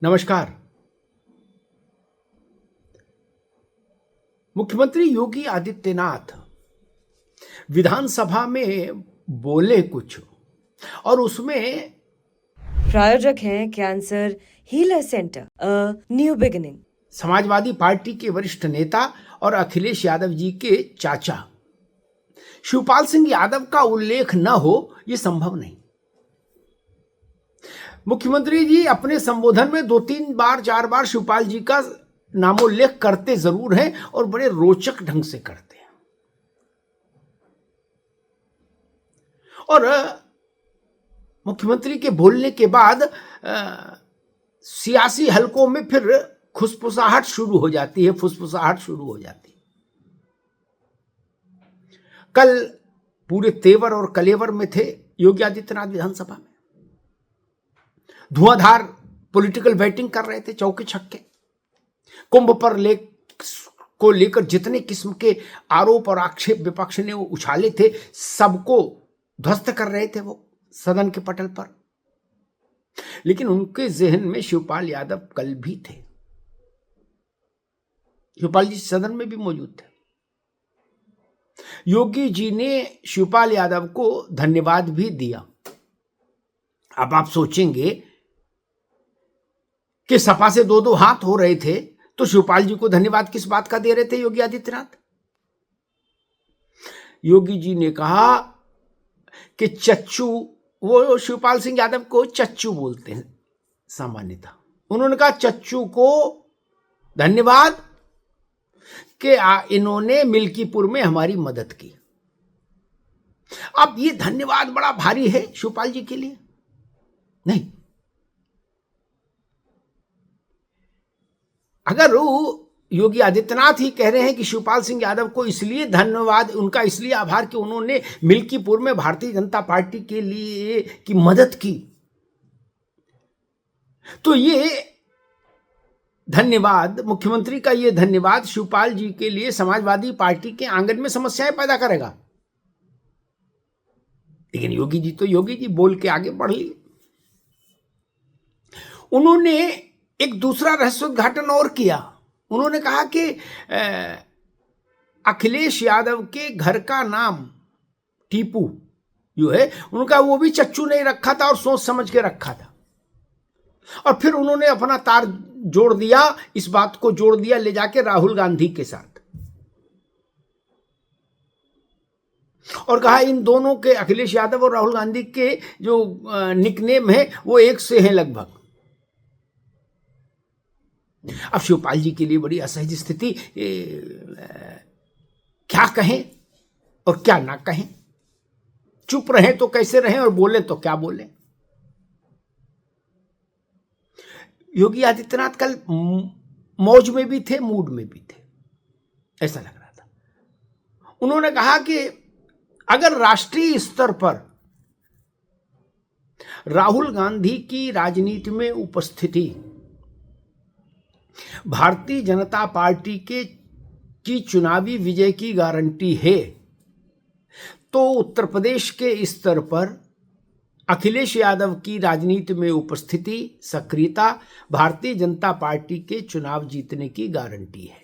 नमस्कार। मुख्यमंत्री योगी आदित्यनाथ विधानसभा में बोले कुछ और उसमें प्रायोजक हैं cancer healer centre new beginning. Samajwadi party के वरिष्ठ नेता और अखिलेश यादव जी के चाचा शिवपाल सिंह यादव का उल्लेख न हो यह संभव नहीं। मुख्यमंत्री जी अपने संबोधन में 2-3 बार 4 बार शिवपाल जी का नामोल्लेख करते जरूर हैं और बड़े रोचक ढंग से करते हैं। और मुख्यमंत्री के बोलने के बाद सियासी हलकों में फिर खुसफुसाहट शुरू हो जाती है, फुसफुसाहट शुरू हो जाती है। कल पूरे तेवर और कलेवर में थे योगी आदित्यनाथ विधानसभा में, धुआंधार पॉलिटिकल बैटिंग कर रहे थे, चौके छक्के। कुंभ पर को लेकर जितने किस्म के आरोप और आक्षेप विपक्ष ने उछाले थे, सबको ध्वस्त कर रहे थे वो सदन के पटल पर। लेकिन उनके जहन में शिवपाल यादव कल भी थे, शिवपाल जी सदन में भी मौजूद थे। योगी जी ने शिवपाल यादव को धन्यवाद भी दिया। अब आप सोचेंगे कि सपा से 2-2 हाथ हो रहे थे तो शिवपाल जी को धन्यवाद किस बात का दे रहे थे योगी आदित्यनाथ? योगी जी ने कहा कि चच्चू, वो शिवपाल सिंह यादव को चच्चू बोलते हैं सामान्यतः। उन्होंने कहा चच्चू को धन्यवाद कि इन्होंने मिल्कीपुर में हमारी मदद की। अब ये धन्यवाद बड़ा भारी है शिवपाल जी के लिए? नहीं। अगर योगी आदित्यनाथ ही कह रहे हैं कि शिवपाल सिंह यादव को इसलिए धन्यवाद, उनका इसलिए आभार कि उन्होंने मिल्कीपुर में भारतीय जनता पार्टी के लिए की मदद की, तो ये धन्यवाद, मुख्यमंत्री का ये धन्यवाद शिवपाल जी के लिए समाजवादी पार्टी के आंगन में समस्याएं पैदा करेगा। लेकिन योगी जी तो योगी जी बोल के आगे बढ़ लिए। उन्होंने एक दूसरा रहस्योद्घाटन और किया। उन्होंने कहा कि अखिलेश यादव के घर का नाम टीपू जो है, उनका वो भी चच्चू नहीं रखा था और सोच समझ के रखा था। और फिर उन्होंने अपना तार जोड़ दिया, इस बात को जोड़ दिया ले जाके राहुल गांधी के साथ, और कहा इन दोनों के, अखिलेश यादव और राहुल गांधी के जो निकनेम है वो एक से हैं लगभग। अब शिवपाल जी के लिए बड़ी असहज स्थिति, क्या कहें और क्या ना कहें, चुप रहें तो कैसे रहें और बोलें तो क्या बोलें। योगी आदित्यनाथ कल मौज में भी थे, मूड में भी थे, ऐसा लग रहा था। उन्होंने कहा कि अगर राष्ट्रीय स्तर पर राहुल गांधी की राजनीति में उपस्थिति भारतीय जनता पार्टी की चुनावी विजय की गारंटी है, तो उत्तर प्रदेश के स्तर पर अखिलेश यादव की राजनीति में उपस्थिति, सक्रियता भारतीय जनता पार्टी के चुनाव जीतने की गारंटी है।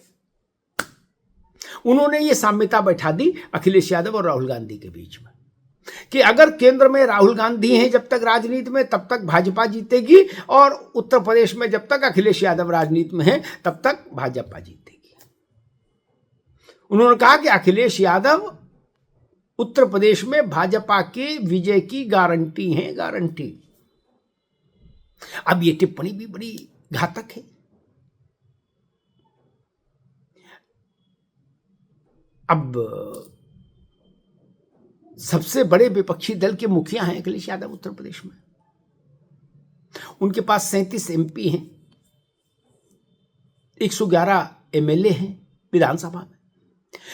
उन्होंने ये साम्यता बैठा दी अखिलेश यादव और राहुल गांधी के बीच में कि अगर केंद्र में राहुल गांधी हैं जब तक राजनीति में, तब तक भाजपा जीतेगी, और उत्तर प्रदेश में जब तक अखिलेश यादव राजनीति में है तब तक भाजपा जीतेगी। उन्होंने कहा कि अखिलेश यादव उत्तर प्रदेश में भाजपा के विजय की गारंटी है, गारंटी। अब ये टिप्पणी भी बड़ी घातक है। अब सबसे बड़े विपक्षी दल के मुखिया हैं अखिलेश यादव उत्तर प्रदेश में, उनके पास 37 एमपी हैं, 111 एमएलए हैं विधानसभा में।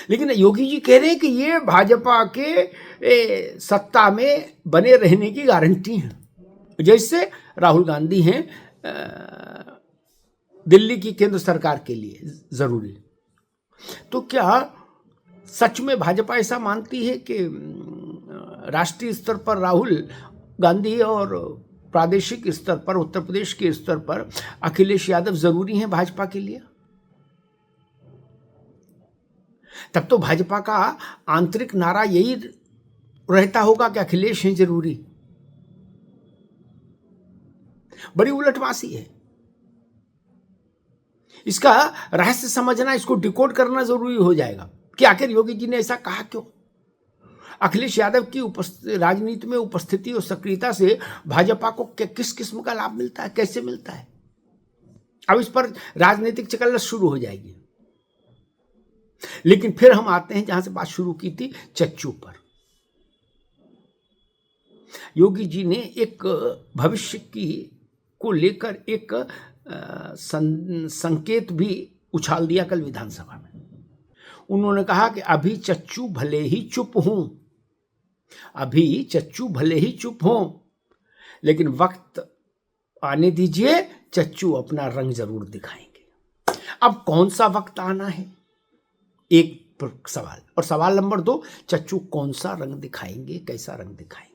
लेकिन योगी जी कह रहे हैं कि ये भाजपा के सत्ता में बने रहने की गारंटी है, जैसे राहुल गांधी हैं दिल्ली की केंद्र सरकार के लिए जरूरी। तो क्या सच में भाजपा ऐसा मानती है कि राष्ट्रीय स्तर पर राहुल गांधी और प्रादेशिक स्तर पर, उत्तर प्रदेश के स्तर पर अखिलेश यादव जरूरी हैं भाजपा के लिए? तब तो भाजपा का आंतरिक नारा यही रहता होगा कि अखिलेश हैं जरूरी। बड़ी उलटवासी है। इसका रहस्य समझना, इसको डिकोड करना जरूरी हो जाएगा कि आखिर योगी जी ने ऐसा कहा क्यों। अखिलेश यादव की राजनीति में उपस्थिति और सक्रियता से भाजपा को किस किस्म का लाभ मिलता है, कैसे मिलता है? अब इस पर राजनीतिक चकल्लस शुरू हो जाएगी। लेकिन फिर हम आते हैं जहां से बात शुरू की थी, चच्चू पर। योगी जी ने एक भविष्य की को लेकर एक संकेत भी उछाल दिया कल विधानसभा में। उन्होंने कहा कि अभी चच्चू भले ही चुप हूं, अभी चच्चू भले ही चुप हों, लेकिन वक्त आने दीजिए, चच्चू अपना रंग जरूर दिखाएंगे। अब कौन सा वक्त आना है, एक सवाल। और सवाल नंबर 2, चच्चू कौन सा रंग दिखाएंगे, कैसा रंग दिखाएंगे?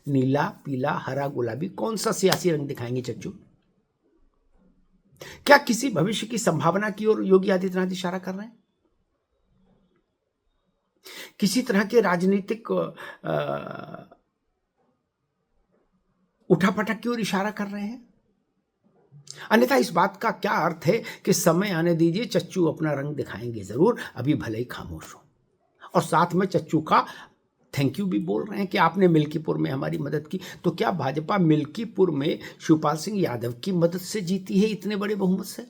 नीला, पीला, हरा, गुलाबी, कौन सा सियासी रंग दिखाएंगे चच्चू? क्या किसी भविष्य की संभावना की ओर योगी आदित्यनाथ इशारा कर रहे हैं? किसी तरह के राजनीतिक उठापटक की ओर इशारा कर रहे हैं? अन्यथा इस बात का क्या अर्थ है कि समय आने दीजिए, चच्चू अपना रंग दिखाएंगे जरूर, अभी भले ही खामोश हो। और साथ में चच्चू का थैंक यू भी बोल रहे हैं कि आपने मिल्कीपुर में हमारी मदद की। तो क्या भाजपा मिल्कीपुर में शिवपाल सिंह यादव की मदद से जीती है, इतने बड़े बहुमत से?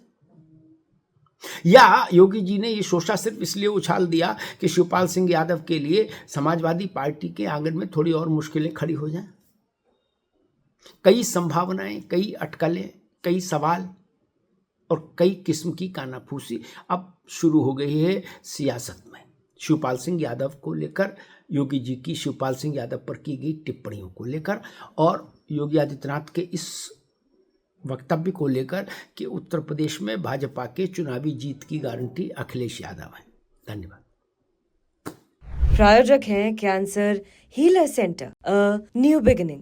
या योगी जी ने ये शोषा सिर्फ इसलिए उछाल दिया कि शिवपाल सिंह यादव के लिए समाजवादी पार्टी के आंगन में थोड़ी और मुश्किलें खड़ी हो जाएं? कई संभावनाएं, कई अटकलें, कई सवाल और कई किस्म की कानाफूसी अब शुरू हो गई है सियासत में। शिवपाल सिंह यादव को लेकर, योगी जी की शिवपाल सिंह यादव पर की गई टिप्पणियों को लेकर, और योगी आदित्यनाथ के इस वक्तव्य को लेकर कि उत्तर प्रदेश में भाजपा के चुनावी जीत की गारंटी अखिलेश यादव है। धन्यवाद। प्रायोजक हैं cancer healer centre, a new beginning.